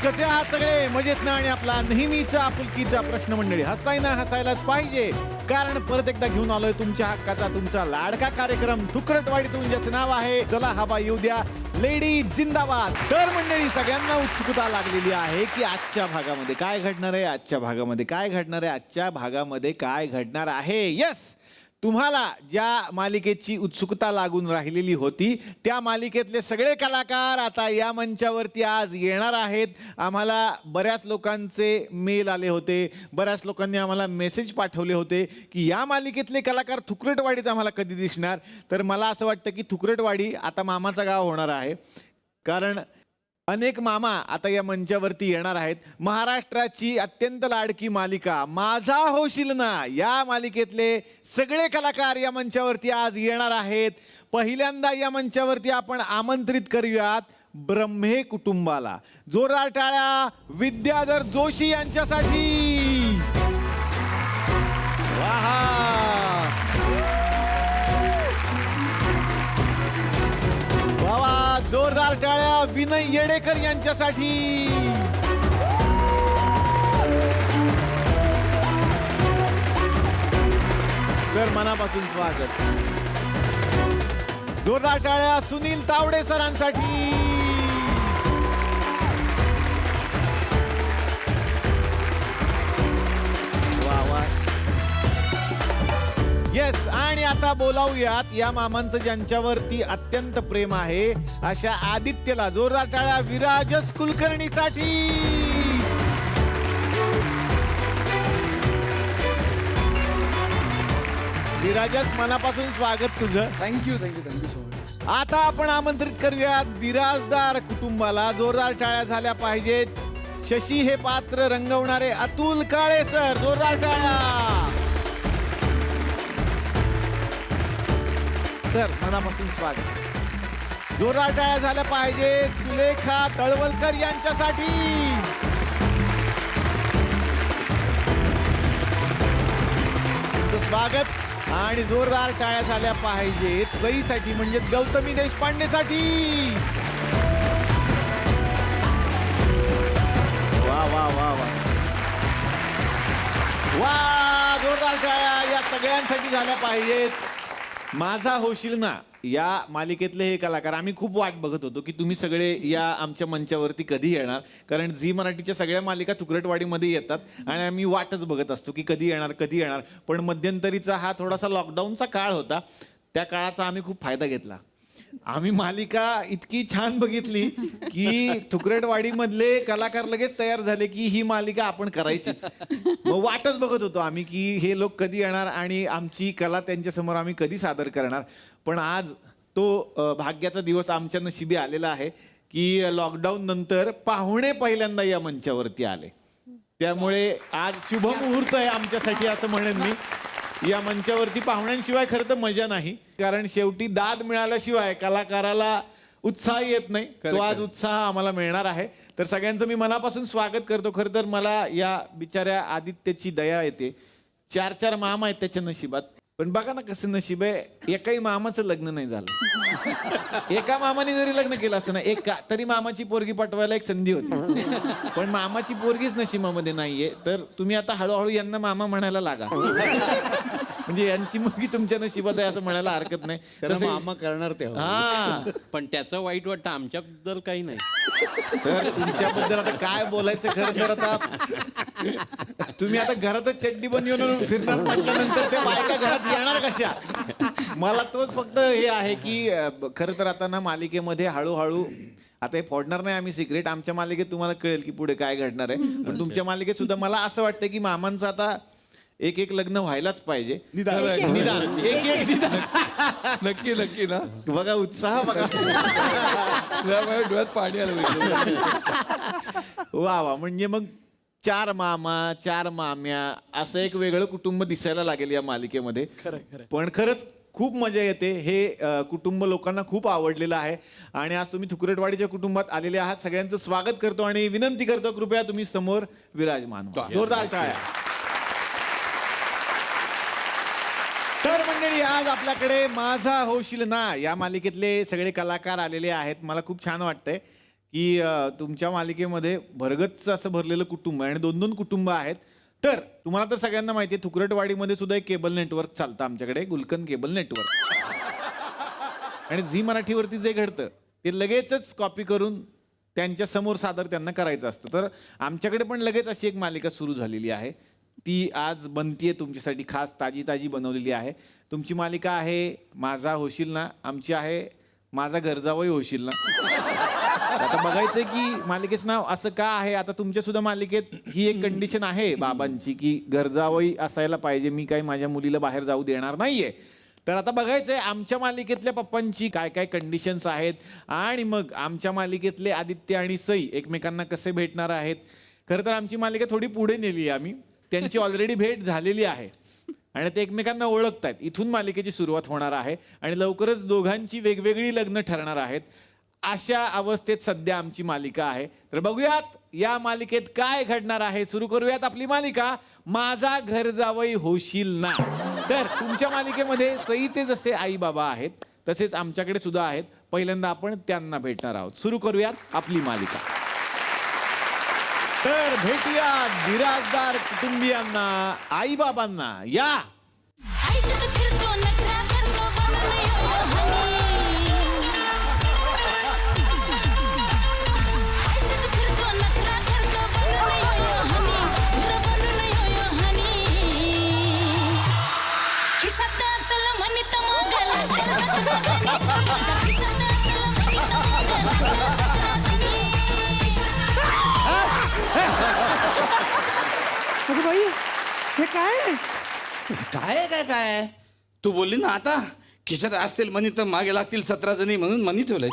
कसे आहात सगळे? मजेत ना? आणि आपला नेहमीचा आपुलकीचा प्रश्न मंडळी, हसाय ना हसायलाच पाहिजे, कारण परत एकदा घेऊन आलोय तुमच्या हक्काचा तुमचा लाडका कार्यक्रम थुकरटवाडीतून, ज्याचं नाव आहे चला हवा येऊ द्या, लेडी जिंदाबाद. तर मंडळी, सगळ्यांना उत्सुकता लागलेली आहे की आजच्या भागामध्ये काय घडणार आहे, आजच्या भागामध्ये काय घडणार आहे, आजच्या भागामध्ये काय घडणार आहे. यस, तुम्हाला ज्या मालिकेची उत्सुकता लागून राहिलेली होती, त्या मालिकेतले सगळे कलाकार आता या मंचावरती आज येणार आहेत. आम्हाला बऱ्याच लोकांचे मेल आले होते, बऱ्याच लोकांनी आम्हाला मेसेज पाठवले होते की या मालिकेतले कलाकार थुकरटवाडीत आम्हाला कधी दिसणार. तर मला असं वाटतं की थुकरटवाडी आता मामाचा गाव होणार आहे, कारण अनेक मामा आता या मंचावरती येणार आहेत. महाराष्ट्राची अत्यंत लाडकी मालिका माझा होशील ना, या मालिकेतले सगळे कलाकार या मंचावरती आज येणार आहेत. पहिल्यांदा या मंचावरती आपण आमंत्रित करूयात ब्रह्मे कुटुंबाला. जोरदार टाळ्या विद्याधर जोशी यांच्यासाठी. वाहा, वावा, जोरदार टाळ्या विनय येडेकर यांच्यासाठी. तर मनापासून स्वागत. जोरदार टाळ्या सुनील तावडे सरांसाठी. वा वा, येस. आणि आता बोलावूयात या मामांचं ज्यांच्यावरती अत्यंत प्रेम आहे अशा आदित्यला. जोरदार टाळ्या विराजस कुलकर्णीसाठी. विराजस, मनापासून स्वागत तुझं. Thank you thank you thank you so much. आता आपण आमंत्रित करूयात बिराजदार कुटुंबाला. जोरदार टाळ्या झाल्या पाहिजेत. शशी हे पात्र रंगवणारे अतुल काळे सर. जोरदार टाळ्या. तर मनापासून स्वागत. जोरदार टाळ्या झाल्या पाहिजेत सुलेखा तळवलकर यांच्यासाठी. तुमचं स्वागत. आणि जोरदार टाळ्या झाल्या पाहिजेत सईसाठी, म्हणजेच गौतमी देशपांडेसाठी. वा वा वा वा वा, जोरदार टाळ्या या सगळ्यांसाठी झाल्या पाहिजेत. माझा होशील ना या मालिकेतले हे कलाकार, आम्ही खूप वाट बघत होतो की तुम्ही सगळे या आमच्या मंचावरती कधी येणार, कारण झी मराठीच्या सगळ्या मालिका थुकरटवाडीमध्ये येतात आणि आम्ही वाटच बघत असतो की कधी येणार कधी येणार. पण मध्यंतरीचा हा थोडासा लॉकडाऊनचा काळ होता, त्या काळाचा आम्ही खूप फायदा घेतला. आम्ही मालिका इतकी छान बघितली की थुकरटवाडीमधले कलाकार लगेच तयार झाले की ही मालिका आपण करायचीच. मग वाटच बघत होतो आम्ही की हे लोक कधी येणार आणि आमची कला त्यांच्यासमोर आम्ही कधी सादर करणार. पण आज तो भाग्याचा दिवस आमच्या नशिबी आलेला आहे की लॉकडाऊन नंतर पाहुणे पहिल्यांदा या मंचावरती आले. त्यामुळे आज शुभ मुहूर्त आहे आमच्यासाठी असं म्हणेन मी. या मंचावरती पाहुण्यांशिवाय खरं तर मजा नाही, कारण शेवटी दाद मिळाल्याशिवाय कलाकाराला उत्साह येत नाही. तो आज उत्साह आम्हाला मिळणार आहे. तर सगळ्यांचं मी मनापासून स्वागत करतो. खरं तर मला या बिचाऱ्या आदित्यची दया येते. 4 मामा आहेत त्याच्या नशिबात, पण बघा ना कसं नशीब आहे, एकाही मामाचं लग्न नाही झालं. एका मामाने जरी लग्न केलं असतं ना तरी मामाची पोरगी पटवायला एक संधी होती, पण मामाची पोरगीच नशिबामध्ये नाहीये. तर तुम्ही आता हळूहळू यांना मामा म्हणायला लागा, म्हणजे यांची मुलगी तुमच्या नशिबात आहे असं म्हणायला हरकत नाही. तसं मामा करणार ते. हा, पण त्याचं वाईट वाटतं, आमच्याबद्दल काही नाही. सर तुमच्याबद्दल आता काय बोलायचं. खरं तर आता तुम्ही आता घरातच चड्डी बनवून फिरणार म्हटल्यानंतर ते बायका घरात येणार कशा. मला तोच फक्त हे आहे की खरं तर आता ना मालिकेमध्ये हळूहळू, आता हे फोडणार नाही आम्ही सिक्रेट, आमच्या मालिकेत तुम्हाला कळेल की पुढे काय घडणार आहे. पण तुमच्या मालिकेत सुद्धा मला असं वाटतं की मामांचं आता एक लग्न व्हायलाच पाहिजे. निदान एक निदान. नक्की नक्की ना. बघा उत्साह बघा. डोळ्यात पाणी आलं. वा वा, म्हणजे मग 4 मामा 4 माम्या असं एक वेगळं कुटुंब दिसायला लागेल या मालिकेमध्ये. पण खरंच खूप मजा येते. हे कुटुंब लोकांना खूप आवडलेलं आहे आणि आज तुम्ही थुकरटवाडीच्या कुटुंबात आलेले आहात. सगळ्यांचं स्वागत करतो आणि विनंती करतो कृपया तुम्ही समोर विराजमान व्हा. जोरदार टाळ्या. तर मंडळी, आज आपल्याकडे माझा होशील ना या मालिकेतले सगळे कलाकार आलेले आहेत. मला खूप छान वाटतंय की तुमच्या मालिकेमध्ये भरगच्च असं भरलेलं कुटुंब आहे आणि 2-2 कुटुंब आहेत. तर तुम्हाला तर सगळ्यांना माहिती आहे, थुकरटवाडीमध्ये सुद्धा एक केबल नेटवर्क चालतं आमच्याकडे, गुलकन केबल नेटवर्क. आणि झी मराठीवरती जे घडतं ते लगेचच कॉपी करून त्यांच्या समोर सादर त्यांना करायचं असतं. तर आमच्याकडे पण लगेच अशी एक मालिका सुरू झालेली आहे. ती आज बनतीये तुमच्यासाठी, खास ताजी ताजी बनवलेली आहे. तुमची मालिका आहे माझा होशील ना, आमची आहे माझा गरजावई होशील ना. आता बघायचंय की मालिकेचं नाव असं का आहे. आता तुमच्या सुद्धा मालिकेत ही एक कंडिशन आहे बाबांची की गरजावई असायला पाहिजे, मी काही माझ्या मुलीला बाहेर जाऊ देणार नाहीये. तर आता बघायचंय आमच्या मालिकेतल्या पप्पांची काय काय कंडिशन्स आहेत आणि मग आमच्या मालिकेतले आदित्य आणि सई एकमेकांना कसे भेटणार आहेत. खरं तर आमची मालिका थोडी पुढे नेली आहे आम्ही, त्यांची ऑलरेडी भेट झालेली आहे आणि ते एकमेकांना ओळखतायत. इथून मालिकेची सुरुवात होणार आहे आणि लवकरच दोघांची वेगवेगळी लग्न ठरणार आहेत. अशा अवस्थेत सध्या आमची मालिका आहे. तर बघूयात या मालिकेत काय घडणार आहे. सुरू करूयात आपली मालिका माझा घर जावई होशील ना. तर तुमच्या मालिकेमध्ये सईचे जसे आई बाबा आहेत तसेच आमच्याकडे सुद्धा आहेत. पहिल्यांदा आपण त्यांना भेटणार आहोत. सुरू करूयात आपली मालिका. तर भेटूया बिराजदार कुटुंबियांना, आई बाबांना. या अगं बाई, हे काय आहे? काय काय काय तू बोलली ना आता, खिशात असतील मनी तर मागे लागतील 17 जणी म्हणून मनी ठेवलंय.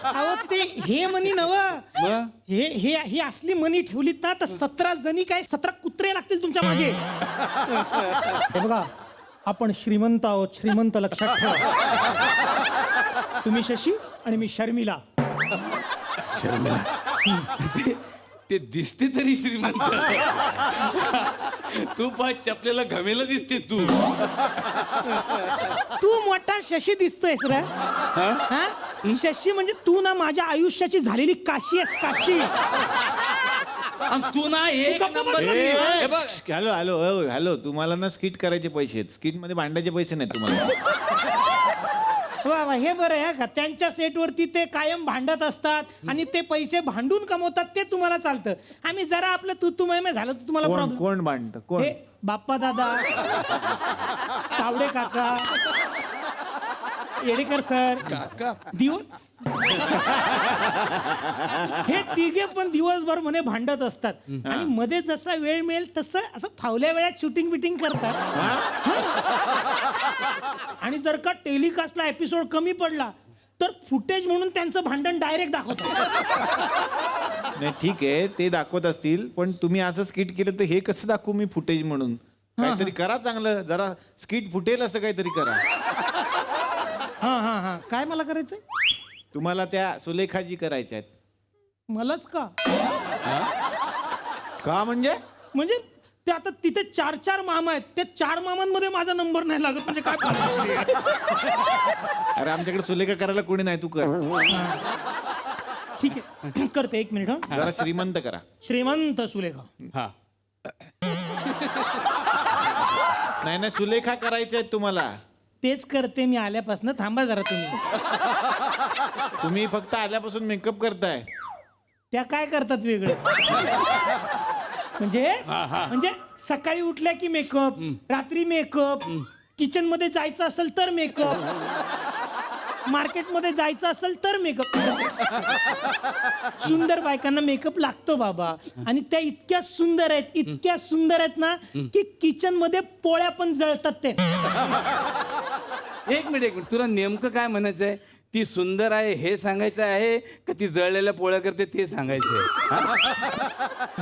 अहो ते हे मनी नव, मग? हे हे ही असली मनी ठेवलीत ना तर 17 जणी काय 17 कुत्रे लागतील तुमच्या मागे. हे बघा, आपण श्रीमंत आहोत, श्रीमंत लक्षात ठेवा. तुम्ही शशी आणि मी शर्मिला. ते दिसते तरी श्रीमंत. तू पण चपलेला घमेला दिसते तू. तू मोठा शशी दिसतोयस रे. हा? शशी म्हणजे तू ना माझ्या आयुष्याची झालेली काशी आहेस, काशी. आणि तू ना एक तू गप्प नंबर. बस. हे बघ, हॅलो हॅलो हॅलो, तुम्हाला ना स्किट करायचे पैसे आहेत, स्किट मध्ये भांडायचे पैसे नाहीत तुम्हाला. वा वा, हे बरं आहे का. त्यांच्या सेटवरती ते कायम भांडत असतात आणि ते पैसे भांडून कमवतात, ते तुम्हाला चालतं. आम्ही जरा आपलं तू मय झालं तर तुम्हाला कोण प्रॉब्लेम. कोण भांडत कोण? हे बाप्पा दादा, तावडे काका, येडेकर सर, दिवस हे तिघे पण दिवसभर म्हणे भांडत असतात आणि मध्ये जसा वेळ मिळेल तसं असं फावल्या वेळात शूटिंग बिटिंग करतात. आणि जर का टेलिकास्टला एपिसोड कमी पडला तर फुटेज म्हणून त्यांचं भांडण डायरेक्ट दाखवतात. नाही ठीक आहे, ते दाखवत असतील, पण तुम्ही असं स्किट केलं तर हे कसं दाखवू मी फुटेज म्हणून? काहीतरी करा चांगलं, जरा स्किट फुटेल असं काहीतरी करा. हा हा हा, काय मला करायचंय? तुम्हाला त्या सुलेखाजी करायच्या आहेत. मलाच का? का म्हणजे? म्हणजे ते आता तिथे 4 मामा आहेत, ते 4 मामांमध्ये माझा नंबर नाही लागत म्हणजे काय फायदा? अरे आमच्याकडे सुलेखा करायला कोणी नाही, तू कर. ठीक आहे, करते. 1 मिनिट. हा, जरा श्रीमंत करा. श्रीमंत सुलेखा. हा. नाही नाही, सुलेखा करायच्या आहेत तुम्हाला. तेच करते मी आल्यापासून. थांबा जरा तुम्ही. तुम्ही फक्त आल्यापासून मेकअप करताय. त्या काय करतात वेगळं? म्हणजे सकाळी उठल्या की मेकअप, रात्री मेकअप, किचन मध्ये जायचं असेल तर मेकअप, मार्केटमध्ये जायचं असेल तर मेकअप. सुंदर बायकांना मेकअप लागतो बाबा. आणि त्या इतक्या सुंदर आहेत, इतक्या सुंदर आहेत ना की किचन मध्ये पोळ्या पण जळतात ते. एक मिनिट, तुला नेमकं काय म्हणायचंय? ती सुंदर आहे हे सांगायचं आहे का ती जळलेल्या पोळ्या करते ते सांगायचंय?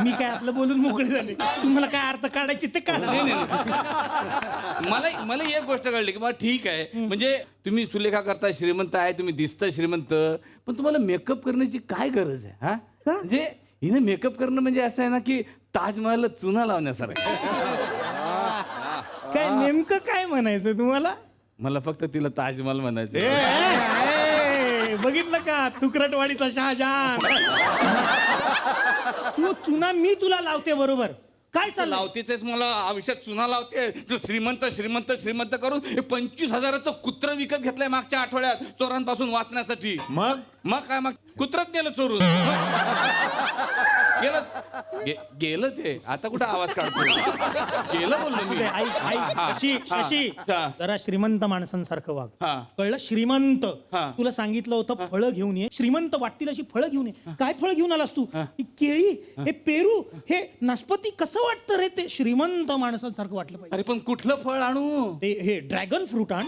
मी काय आपलं बोलून मोकळे झाले, तुम्हाला काय अर्थ काढायचे ते काढा. मला एक गोष्ट कळली की मग ठीक आहे, म्हणजे तुम्ही सुलेखा करता, श्रीमंत आहे, तुम्ही दिसता श्रीमंत, पण तुम्हाला मेकअप करण्याची काय गरज आहे? हा, म्हणजे हिने मेकअप करणं म्हणजे असं आहे ना की ताजमहलला चुना लावण्यासारखं. काय नेमकं काय म्हणायचं तुम्हाला? मला फक्त तिला ताजमहल म्हणायचं. बघितलं का तुकरटवाडीचा शहाजहान. तू चुना मी तुला लावते बरोबर. काय चाललं? लावतेच मला आयुष्यात चुना लावते. तर श्रीमंत श्रीमंत श्रीमंत करून 25,000चं कुत्र विकत घेतलंय मागच्या आठवड्यात चोरांपासून वाचण्यासाठी. मग काय मग कुत्रच नेलं चोरून. गेलं ते. आता कुठं आवाज काढतो. गेलं बोललो मी. शशी हा. जरा श्रीमंत माणसांसारखं वाग. हा. कळलं? श्रीमंत. हा. तुला सांगितलं होतं फळं घेऊन ये. श्रीमंत वाटतील अशी फळं घेऊन ये. काय फळ घेऊन आलास तू? ही केळी, हे पेरू, हे नाशपती. कसं वाटतं रे ते? श्रीमंत माणसांसारखं वाटलं पाहिजे. अरे पण कुठलं फळ आणू? हे ड्रॅगन फ्रूट आण.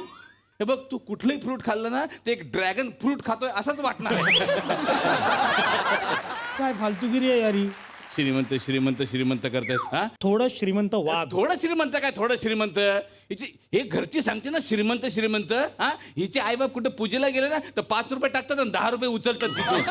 हे बघ तू कुठलंही फ्रूट खाल्लं ना ते एक ड्रॅगन फ्रूट खातोय असंच वाटणार आहे. काय फालतूगिरी आहे यारी. श्रीमंत श्रीमंत श्रीमंत करतायत. हा थोडं श्रीमंत वाघ. थोडं श्रीमंत काय थोडं श्रीमंत. हिची हे घरची सांगते ना श्रीमंत श्रीमंत. हा हिचे आईबाप कुठं पूजेला गेले ना तर 5 रुपये टाकतात आणि 10 रुपये उचलतात तिथे.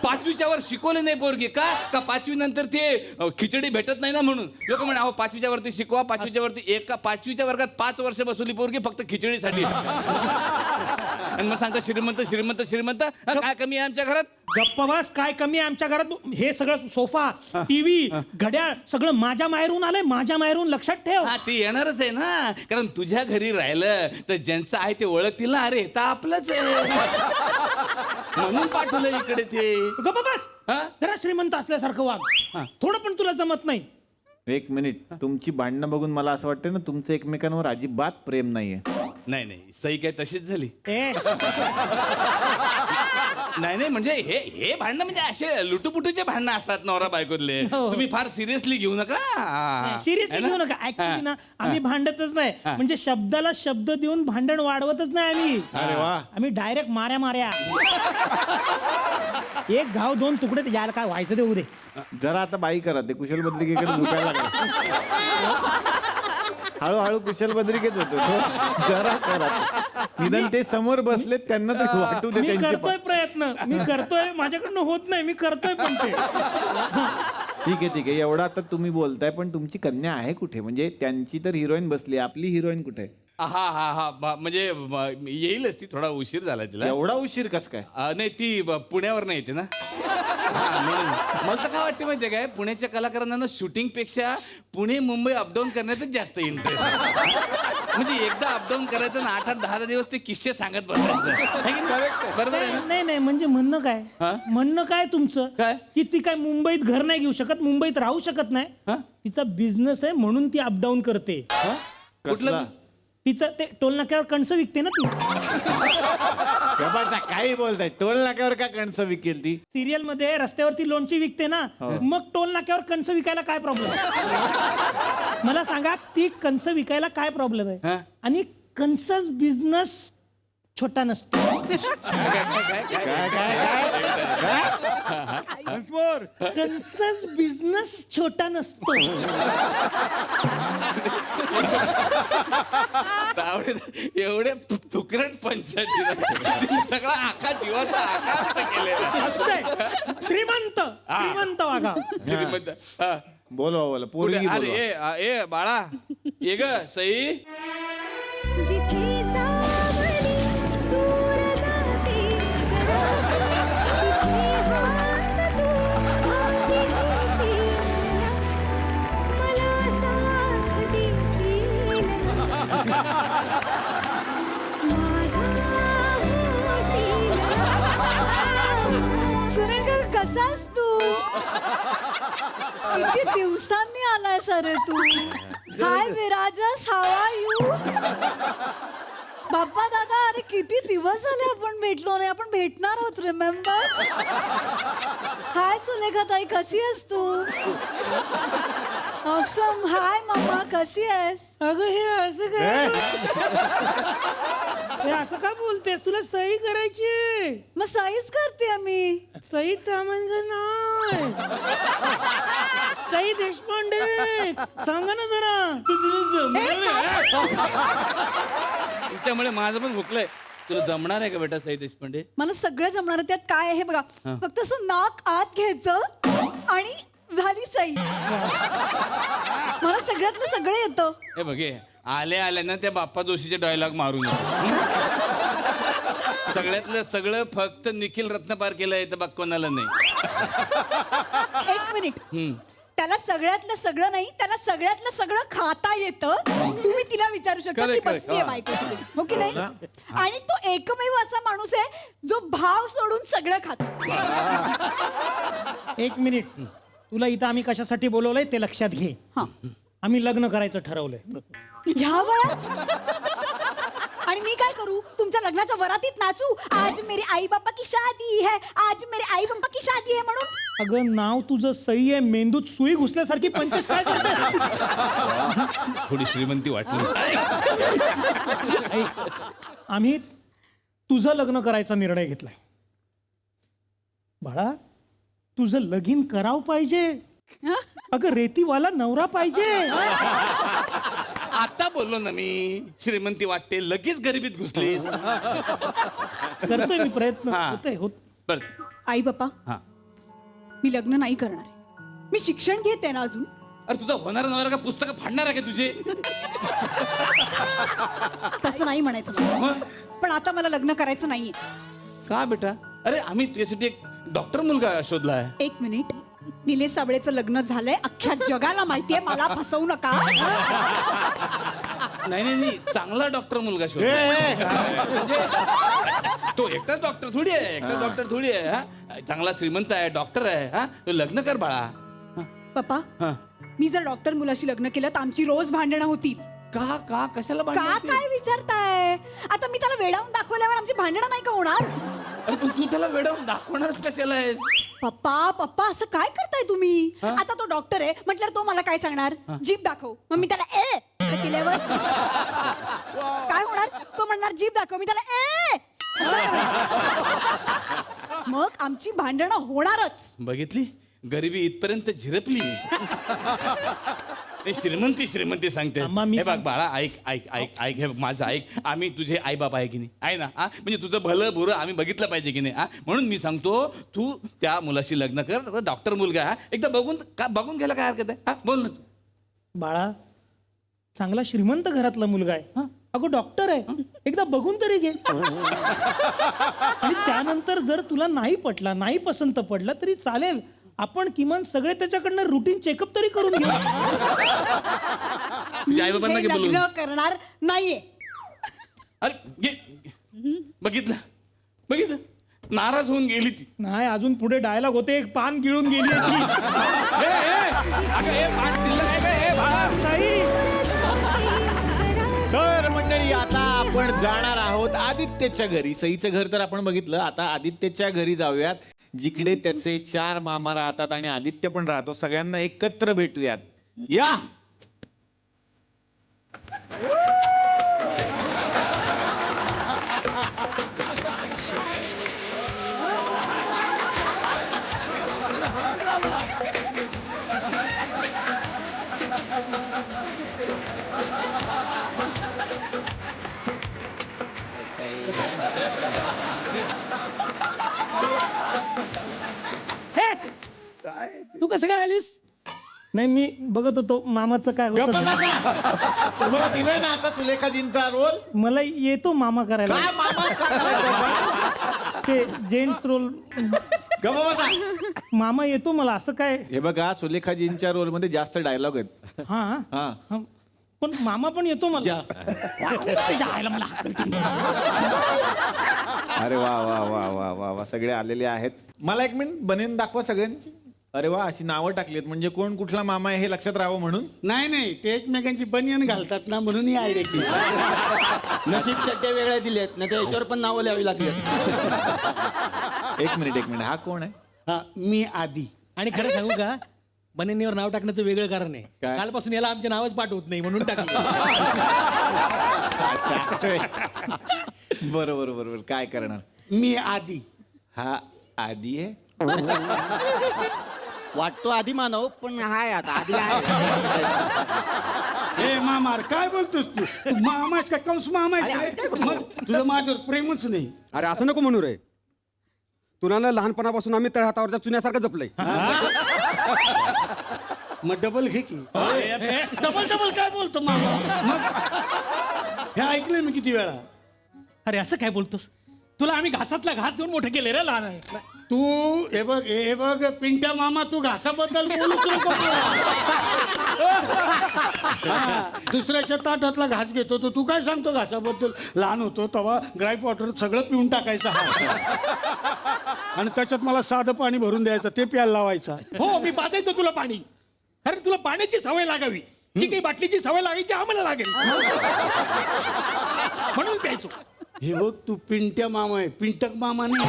5वीच्या वर शिकवले नाही पोरगी का 5वी नंतर ते खिचडी भेटत नाही ना म्हणून लोक म्हणे अहो 5वीच्या वरती शिकवा 5वीच्या वरती 5वीच्या वर्गात 5 वर्ष बसवली पोरगी फक्त खिचडीसाठी. आणि मग सांगता श्रीमंत श्रीमंत श्रीमंत. काय कमी आहे आमच्या घरात? गप्पा बस. काय कमी आहे आमच्या घरात? हे सगळं सोफा, टीव्ही, घड्याळ सगळं माझ्या माहेरून आलंय. माझ्या माहेरून. लक्षात ठेव. हा ते येणारच आहे ना कारण तुझ्या घरी राहिलं तर ज्यांचं आहे ते ओळखतील ना. अरे तर आपलंच आहे म्हणून पाठवलं इकडे ते. गप्पा बस. हा? जरा श्रीमंत असल्यासारखं वाग. थोडं पण तुला जमत नाही. 1 मिनिट. तुमची भांडणं बघून मला असं वाटतं ना तुमचं एकमेकांवर अजिबात प्रेम नाहीये. नाही सही काय तशीच झाली. ए, नाही म्हणजे हे भांडणं म्हणजे असे लुटुपुटूचे भांडणं असतात नवरा बायकोतले. हो. तुम्ही फार सिरियसली घेऊ नका. सिरियसली है ना? घेऊ नका. ऍक्च्युली ना हा. आम्ही भांडतच नाही. म्हणजे शब्दाला शब्द देऊन भांडण वाढवतच नाही आम्ही. अरे वा. आम्ही डायरेक्ट माऱ्या एक घाव 2 तुकडे. यायला काय व्हायचं ते उदे. जरा आता बाई करा. ते कुशल बद्रिकेकडे झुकायला लागला. हळूहळू कुशल बद्रिकेच होतो तो. जरा करा. निदान ते समोर बसलेत त्यांना तर वाटू दे मी त्यांचे करतोय प्रयत्न. मी करतोय. माझ्याकडनं होत नाही. मी करतोय पण ते. ठीक आहे एवढा आता तुम्ही बोलताय पण तुमची कन्या आहे कुठे? म्हणजे त्यांची तर हिरोईन बसली आपली हिरोईन कुठे? हा म्हणजे येईलच ती. थोडा उशीर झाला तिला. एवढा उशीर कस काय? नाही ती पुण्यावर नाही येते ना. म्हणून मला तर काय वाटते माहितीये काय पुण्याच्या कलाकारांना ना शूटिंग पेक्षा पुणे मुंबई अपडाऊन करण्यातच जास्त इंटरेस्ट. म्हणजे एकदा अपडाऊन करायचं ना 8-10 दिवस ते किस्से सांगत बसायचं. है की नाही? बरोबर आहे ना? नाही म्हणजे म्हणणं काय? हा? म्हणणं काय तुमचं? काय? की ती काय मुंबईत घर नाही घेऊ शकत, मुंबईत राहू शकत नाही. हा? तिचा बिझनेस आहे म्हणून ती अपडाऊन करते. कसला? तिचं ते टोल नाक्यावर कणसं विकते ना ती. काही बोलताय? टोल नाक्यावर का कणसं विकेल ती? सिरियल मध्ये रस्त्यावरती लोणची विकते ना. मग टोल नाक्यावर कणसं विकायला काय प्रॉब्लेम? मला सांगा ती कणसं विकायला काय प्रॉब्लेम हा? आहे? आणि कणसच बिझनेस छोटा नसतो. कणसच बिझनेस छोटा नसतो. एवढे तुकरट पंचायती सगळा आखा जीवाचा आकार केलेला. असू दे. श्रीमंत वागा. श्रीमंत. हा. बोलवा पोरगी अरे बोलवा. ए बाळा ये ग सई. जिथे सावली दूर जाते जराशी, तिथे हात तू हाती घेशील ना, मला साथ देशील ना. माझा होशील ना. सुनील का कसास तू? किती दिवसांनी आलाय सर तू. Hi Virajas, how are you? बाप्पा दादा, अरे किती दिवस झाले आपण भेटलो नाही. आपण भेटणार आहोत, रिमेंबर? हाय सुलेखा ताई, कशी आहेस तू? ऑसम. हाय मम्मा, कशी आहेस? अगं हे असं काय? हे असं का बोलतेस? तुला सही करायची. मग सहीच करते मी. सई तामंग नाही, सई देशपांडे. सांगा ना जरा. त्यामुळे माझं पण भुकलंय. तुला जमणार आहे का बेटा सई देशपांडे? मला सगळं जमणार आहे. त्यात काय आहे बघा. फक्त असं नाक आत घ्यायचं आणि झाली सई. मला सगळ्यातलं सगळं येतं. हे बघे आले ना त्या बाप्पा जोशीचे डायलॉग मारून सगळ्यातलं सगळं फक्त निखिल रत्नपार केलं येतं बघ कोणाला नाही. एक मिनिट त्याला सगळ्यातलं सगळं नाही, त्याला सगळ्यातलं सगळं खाता येतं. तुम्ही तिला विचारू शकता, ती Correct, correct. बसलीये बायको तिथे. हो की नाही? आणि तो एकमेव असा माणूस आहे जो भाव सोडून सगळं खातो. एक मिनिट, तुला इथं आम्ही कशासाठी बोलवलंय ते लक्षात घे. हा. आम्ही लग्न करायचं ठरवलंय. ह्या वयात आणि मी काय करू? तुमच्या लग्नाच्या वरातीत नाचू, आज मेरे आई बापा की शादी है, आज मेरे आई बापा की शादी है म्हणून? अगं नाव तुझं सही आहे, मेंदूत सुई घुसल्यासारखी पंचवीस काय करते? थोडी श्रीमंती वाटली. आम्ही तुझं लग्न करायचा निर्णय घेतलाय. बाळा, तुझं लगीन करावं पाहिजे. अगं रेतीवाला नवरा पाहिजे. आता बोललो ना मी, श्रीमंती वाटते, लगेच गरिबीत घुसलीस. करतोय मी प्रयत्न. हा. होतंय, होत. बर आई बापा हा. मी लग्न नाही करणार आहे. मी शिक्षण घेते ना अजून. अरे तुझा होणारा नवरा का पुस्तकं फाडणार आहे का तुझे? तसं नाही म्हणायचं मला. मग? पण आता मला लग्न करायचं नाहीये. का बेटा? अरे आम्ही तुझ्यासाठी एक डॉक्टर मुलगा शोधलाय. एक मिनिट, निलेश साबळेचं लग्न झालंय, अख्ख्या जगाला माहितीये, मला फसवू नका. नाही नाही नाही, चांगला डॉक्टर मुलगा शोधलाय. म्हणजे तो एकटाच डॉक्टर थोडी आहे, हा? चांगला श्रीमंत आहे, डॉक्टर आहे, हा? तो लग्न कर बाळा. पप्पा, हा. मी जर डॉक्टर मुलाशी लग्न केलं तर आमची रोज भांडणं होतील. का का कशाला का भांडण होते? काय विचारताय? आता मी त्याला वेडावून दाखवल्यावर आमची भांडणं नाही का होणार? अरे पण तू त्याला वेडवून दाखवणारच कशाला आहेस? पप्पा असं काय करताय तुम्ही? आता तो डॉक्टर आहे म्हटल्यावर तो मला काय सांगणार? जीभ दाखव. मग मी त्याला असं केल्यावर काय होणार? तो म्हणणार जीभ दाखव, मी त्याला असं करणार. मग आमची भांडणं होणारच. बघितली, गरिबी इथपर्यंत झिरपली. श्रीमंती सांगते. अम्मा, मी हे बघ बाळा, ऐक हे बघ, माझं ऐक. आम्ही तुझे आई बाप आहे की नाही? आहे ना? म्हणजे तुझं भलं बुरं आम्ही बघितलं पाहिजे की नाही? म्हणून मी सांगतो, तू त्या मुलाशी लग्न कर. डॉक्टर मुलगा आहे, एकदा बघून घ्यायला काय हरकत आहे? बोल ना तू. बाळा, चांगला श्रीमंत घरातला मुलगा आहे. अगं डॉक्टर आहे, एकदा बघून तरी घे. आणि त्यानंतर जर तुला नाही पटला, नाही पसंत पडला तरी चालेल. आपण किमान सगळे त्याच्याकडनं रुटीन चेकअप तरी करून घेऊ. तुझ्या आई बाबांना मी घे बोलून. लग्न करणार नाहीये. अरे बघितलं नाराज होऊन गेली ती. नाही, अजून पुढे डायलॉग होते. एक पान गिळून गेली आहे ती. पाच शिल्लक आहे का? बाळा साई, तर मंडळी, आता आपण जाणार आहोत आदित्यच्या घरी. सईचं घर तर आपण बघितलं, आता आदित्यच्या घरी जाऊयात, जिकडे त्याचे 4 मामा राहतात आणि आदित्य पण राहतो. सगळ्यांना एकत्र भेटूयात. या. तू कसं काय आलीस? नाही, मी बघत होतो मामाचं काय होतं. तुम्हाला दिलंय ना आता सुलेखाजींचा रोल. मला येतो मामा करायला. काय मामा काय करायचं? ते जेंट्स रोल गप्पा बसा. मामा येतो मला. असं काय? हे बघा, सुलेखाजींच्या रोल मध्ये जास्त डायलॉग आहेत. हा हा. हा. पण मामा पण येतो मला. जायला मला हाकल केली. अरे वा वा वा वा वा वा, सगळे आलेले आहेत. मला एक मिनिट बनेन दाखवा सगळ्यांची. अरे वा, अशी नावं टाकलीत म्हणजे कोण कुठला मामा आहे हे लक्षात राहावं म्हणून. नाही ते एकमेकांची बनियन घालतात ना, म्हणून ही आयडिया केली. नशीब चड्ड्या वेगळ्या दिल्यात ना, तर याच्यावर पण नावं लिहावी लागली असतात. एक मिनिट हा कोण आहे? हा, मी आधी. आणि खरं सांगू का, बनेनीवर नाव टाकण्याचं वेगळं कारण आहे. काय? कालपासून याला आमचे नावच पाठवत नाही म्हणून टाकलं. अच्छा, असं आहे. बरोबर बरोबर. काय करणार? मी आधी. हा आधी आहे. वाटतो आधी मानव, पण हाय आता आधी आहे. ए मामार, काय बोलतोस तू? तू मामाच का कंस मामा आहेस काय? मग तुझं माझ्यावर प्रेमच नाही. अरे असं नको म्हणू रे. तुला लहानपणापासून आम्ही तळहातावरच्या चुन्यासारखं जपलंय. मग डबल घे की. डबल काय बोलतो मामा? मग हे ऐकलंय मी किती वेळा. अरे असं काय बोलतोस? तुला आम्ही घासातला घास देऊन मोठं केले रे लहान आहे. तू हे बघ पिंट्या मामा तू घासाबद्दल बोलूच नको. हा, दुसऱ्याच्या ताटातला घास घेतो तो तू काय सांगतो घासाबद्दल. लहान होतो तेव्हा ग्राईप वॉटर सगळं पिऊन टाकायचं आणि त्याच्यात मला साधं पाणी भरून द्यायचं ते प्यायला लावायचा. हो मी पाजायचो तुला पाणी. अरे तुला पाण्याची सवय लागावी. जी काही बाटलीची सवय लागायची आम्हाला लागेल म्हणून प्यायचो. हे बघ तू पिंट्या मामा आहे पिंटक मामा नाही.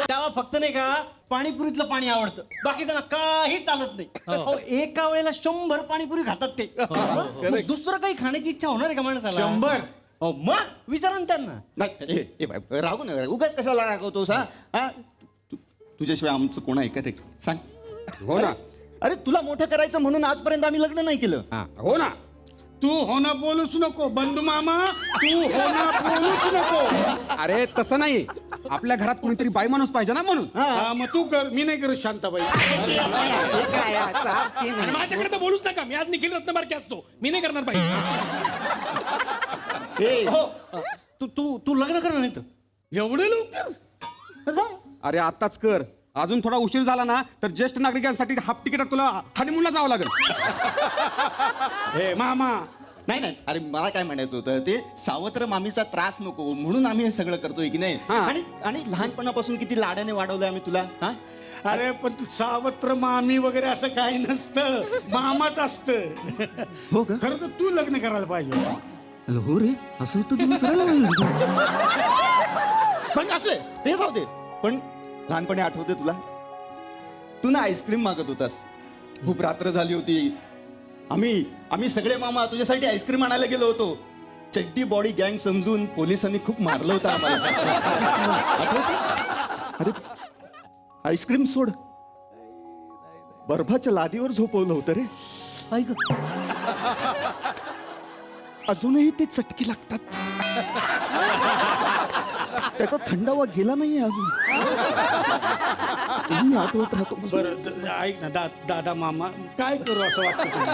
त्याला फक्त नाही का पाणीपुरीतलं पाणी आवडतं, बाकी त्यांना काही चालत नाही. अहो, एका वेळेला 100 पाणीपुरी खातात ते. मग दुसरं काही खाण्याची इच्छा होणार आहे का माणसाला? 100? हो मग विचारा ना त्यांना. नाही राहू नका उगाच कशाला रागवतोस हा तुझ्याशिवाय आमचं कोण आहे का ते सांग. हो ना. अरे तुला मोठं करायचं म्हणून आजपर्यंत आम्ही लग्न नाही केलं. हो ना. तू होना बोलूच नको बंधू मामा. तू होना बोलूच नको. अरे तसं नाही, आपल्या घरात कोणीतरी बाई माणूस पाहिजे ना म्हणून. हा मग तू कर मी नाही करत शांताबाई. आणि माझ्याकडे तर बोलूच नका. मी आज निखिल रत्नबारके असतो. मी नाही करणार बाई. हो तू तू तू लग्न करणार नाही तर एवढं लवकर? अरे आत्ताच कर. अजून थोडा उशीर झाला ना तर ज्येष्ठ नागरिकांसाठी हाफ तिकीट तुला हनीमूनला जावं लागेल. हे मामा नाही नाही अरे मला काय म्हणायचं होतं ते सावत्र मामीचा त्रास नको म्हणून आम्ही हे सगळं करतोय की नाही. हा. आणि लहानपणापासून किती लाडाने वाढवलंय आम्ही तुला. हा अरे पण तू सावत्र मामी वगैरे असं काही नसतं. मामाच असतं. हो का? खरं तर तू लग्न करायला पाहिजे. हो रे असं होतं तुम्ही करायला पण असं ते जाऊ दे. पण लहानपणी आठवते तुला तू ना आईस्क्रीम मागत होतास. खूप रात्र झाली होती. आम्ही सगळे मामा तुझ्यासाठी आईस्क्रीम आणायला गेलो होतो. चड्डी बॉडी गँग समजून पोलिसांनी खूप मारलं होतं आम्हाला. आठवते? अरे आईस्क्रीम सोड बर्फाच्या लादीवर झोपवलं होतं रे. ऐक अजूनही ते चटके लागतात. त्याचा थंडावा गेला नाही अजून. मी आठवत राहतो. बरं ऐक ना दादा मामा काय करू असं वाटतं तुला?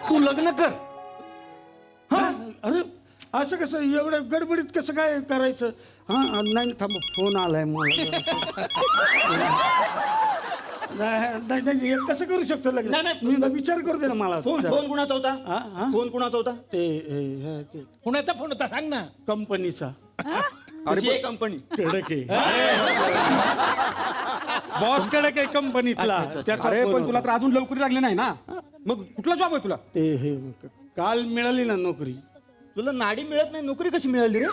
तू लग्न कर. हा अरे असं कसं एवढं गडबडीत कसं काय करायचं. हा नाही थांब फोन आलाय मला. नाही नाही हे कसं करू शकतो लग्न. मी विचार करते ना मला. फोन कुणाचा हा, होता? हा. फोन कुणाचा होता? ते कुणाचा फोन होता सांग ना. कंपनीचा. अरे कंपनी कडक आहे बॉस कडक आहे कंपनीतला. त्याचा अरे phone पण तुला होता. तर अजून नोकरी लागली नाही ना. मग कुठला जॉब आहे तुला? ते हे काल मिळाली ना नोकरी. तुला नाडी मिळत नाही नोकरी कशी मिळाली रे?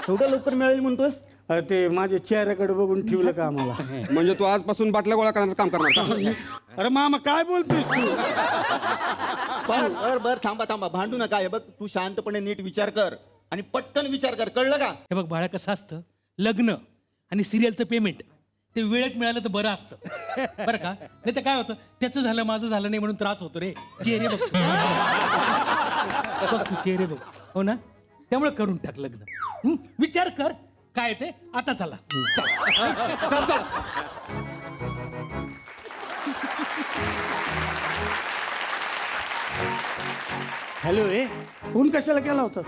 एवढ्या लवकर मिळाली म्हणतोस? अरे ते माझ्या चेहऱ्याकडे बघून ठेवलं का आम्हाला. म्हणजे तू आजपासून बाटल्या गोळा करण्याचं काम करणार का? अरे मामा काय बोलतोस तू. बर थांबा भांडू नका. हे बघ तू शांतपणे नीट विचार कर आणि पटकन विचार कर. कळलं का? हे बघ बाळा कसं असतं लग्न आणि सिरियलचं पेमेंट ते वेळेत मिळालं तर बरं असतं बरं का. नाही तर काय होतं त्याचं झालं माझं झालं नाही म्हणून त्रास होतो रे. चेहरे बघ बघ तू चेहरे बघ. हो ना त्यामुळे करून टाक लग्न. विचार कर काय ते. आता चला चल हॅलो ए फोन कशाला केला होता?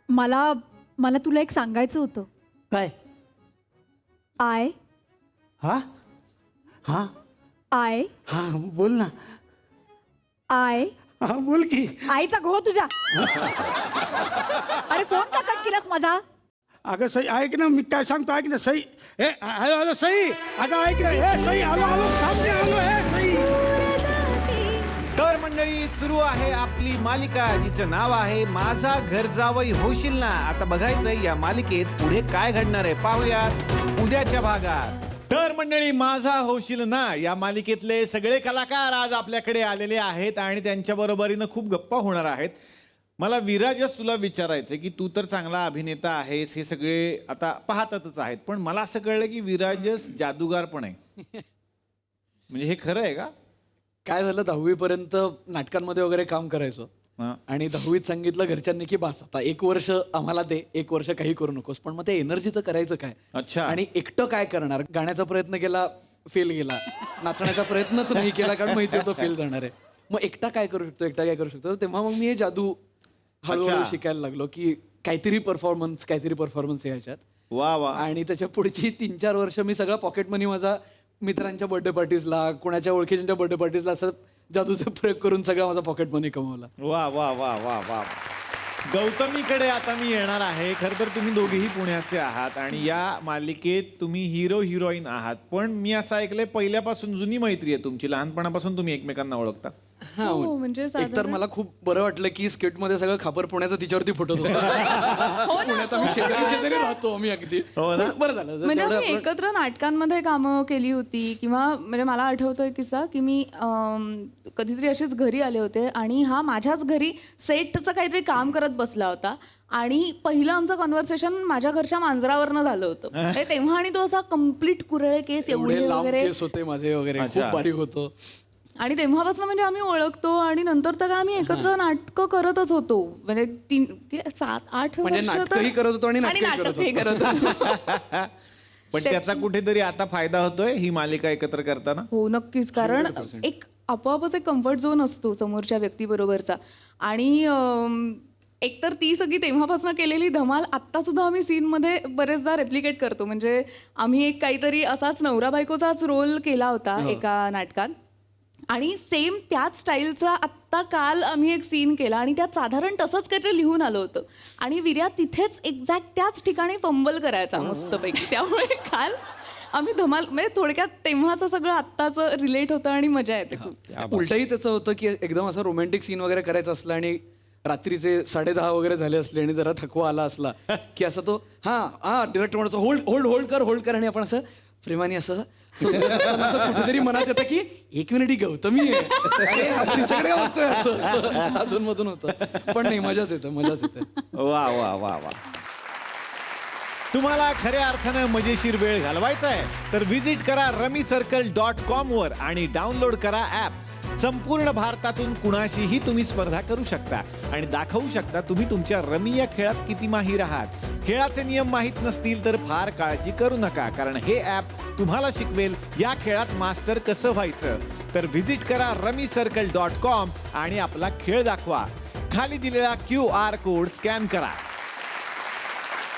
मला तुला एक सांगायचं होतं. काय? आय हा हा आय हा बोल ना. आय हा बोल की. आईचा घो तुझ्या. अरे फोन का कट केलास माझा? अगं सई ऐक ना मी काय सांगतो ऐक ना सई. हे हॅलो हॅलो सई अगं ऐक ना. हे सई आलो थांब आलो. हे सई. तर मंडळी सुरू आहे आपली मालिका जिचं नाव आहे माझा घर जावई होशील ना. आता बघायचंय या मालिकेत पुढे काय घडणार आहे. पाहूयात उद्याच्या भागात. तर मंडळी माझा होशील ना या मालिकेतले सगळे कलाकार आज आपल्याकडे आलेले आहेत आणि त्यांच्या बरोबरीनं खूप गप्पा होणार आहेत. मला विराजच तुला विचारायचं की तू तर चांगला अभिनेता आहेस हे सगळे आता पाहतातच आहेत. पण मला असं कळलं की विराजच जादूगार पण आहे. म्हणजे हे खरं आहे का? काय झालं 10वी पर्यंत नाटकांमध्ये वगैरे काम करायचो हा. आणि 10वीत सांगितलं घरच्यांनी की बस आता 1 वर्ष आम्हाला दे 1 वर्ष काही करू नकोस. पण मग ते एनर्जीचं करायचं काय. अच्छा. आणि एकटं काय करणार. गाण्याचा प्रयत्न केला फेल गेला. नाचण्याचा प्रयत्नच नाही केला कारण माहिती होतं फेल जाणार आहे. मग एकटा काय करू शकतो तेव्हा मग मी हे जादू हळूहळू अच्छा. शिकायला लागलो की काहीतरी परफॉर्मन्स याच्यात. वा वा. आणि त्याच्या पुढची 3-4 वर्ष मी सगळा पॉकेट मनी माझा मित्रांच्या बर्थडे पार्टीजला, कोणाच्या ओळखीच्या बर्थडे पार्टीजला असं जादूचा प्रयोग करून सगळा माझा पॉकेट मनी कमवला. वा वा वा वा वा. गौतमीकडे आता मी येणार आहे. खर तर तुम्ही दोघेही पुण्याचे आहात आणि या मालिकेत तुम्ही हिरो हिरोईन आहात, पण मी असं ऐकलंय पहिल्यापासून जुनी मैत्री आहे तुमची, लहानपणापासून तुम्ही एकमेकांना ओळखता. हा, म्हणजे एकतर मला खूप बरं वाटलं की स्किट मध्ये सगळं खापर पुण्याचं तिच्यावरती फुटत होतं. पुण्यात आम्ही शेजारी राहतो आम्ही अगदी. हो ना? बरं झालं म्हणजे तेवढं आम्ही आपलं- एकत्र नाटकांमध्ये कामं केली होती किंवा म्हणजे मला आठवतोय किस्सा की मी कधीतरी असेच घरी आले होते आणि हा माझ्याच घरी सेटचं काहीतरी काम करत बसला होता आणि पहिलं आमचं कॉन्व्हर्सेशन माझ्या घरच्या मांजरावरनं झालं होतं. म्हणजे तेव्हा आणि तो असा कम्प्लीट कुरळे केस एवढे एवढे लांब वगैरे केस होते माझे वगैरे, अच्छा. खूप बारीक होतो. आणि तेव्हापासून म्हणजे आम्ही ओळखतो आणि नंतर तर आम्ही एकत्र नाटकं करतच होतो. म्हणजे 7-8 म्हणजे वर्ष तर- नाटकंही करत होतो आणि नाटकंही करत नाटकही करत होतो. पण त्याचा कुठेतरी आता फायदा होतोय ही मालिका एकत्र करताना. हो नक्कीच, कारण एक आपोआपच एक कम्फर्ट झोन असतो समोरच्या व्यक्तीबरोबरचा. आणि एकतर ती सगळी तेव्हापासून केलेली धमाल आत्ता सुद्धा आम्ही सीनमध्ये बरेचदा रेप्लिकेट करतो. म्हणजे आम्ही एक काहीतरी असाच नवरा बायकोचाच रोल केला होता एका नाटकात आणि सेम त्याच स्टाईलचा आत्ता काल आम्ही एक सीन केला आणि त्यात साधारण तसंच काहीतरी लिहून आलं होतं आणि विर्या तिथेच एक्झॅक्ट त्याच ठिकाणी फंबल करायचा मस्तपैकी. त्यामुळे काल आम्ही धमाल म्हणजे थोडक्यात तेव्हाचं सगळं आत्ताचं रिलेट होतं आणि मजा येते खूप. उलटही त्याचं होतं की एकदम असं रोमॅन्टिक सीन वगैरे करायचं असलं आणि रात्रीचे 10:30 वगैरे झाले असले आणि जरा थकवा आला असला की असं तो डिरेक्टर म्हणतो होल्ड कर आणि आपण असं प्रेमाने असं कुठेतरी मनात येतं की 1 मिनिट ही गौतमी आहे, अरे, तिच्याकडे बघतोय असं अधूनमधून होतं. पण नाही, मजाच येते. वा वा वा वा. तुम्हाला खऱ्या अर्थानं मजेशीर वेळ घालवायचा आहे तर व्हिजिट करा rummycircle.com वर आणि डाउनलोड करा ॲप. संपूर्ण भारतातून कुणाशीही तुम्ही स्पर्धा करू शकता आणि दाखवू शकता तुम्ही तुमच्या रमी या खेळात किती माहीर आहात. खेळाचे नियम माहीत नसतील तर फार काळजी करू नका, कारण हे ॲप तुम्हाला शिकवेल या खेळात मास्टर कसं व्हायचं. तर व्हिजिट करा rummycircle.com आणि आपला खेळ दाखवा. खाली दिलेला QR कोड स्कॅन करा.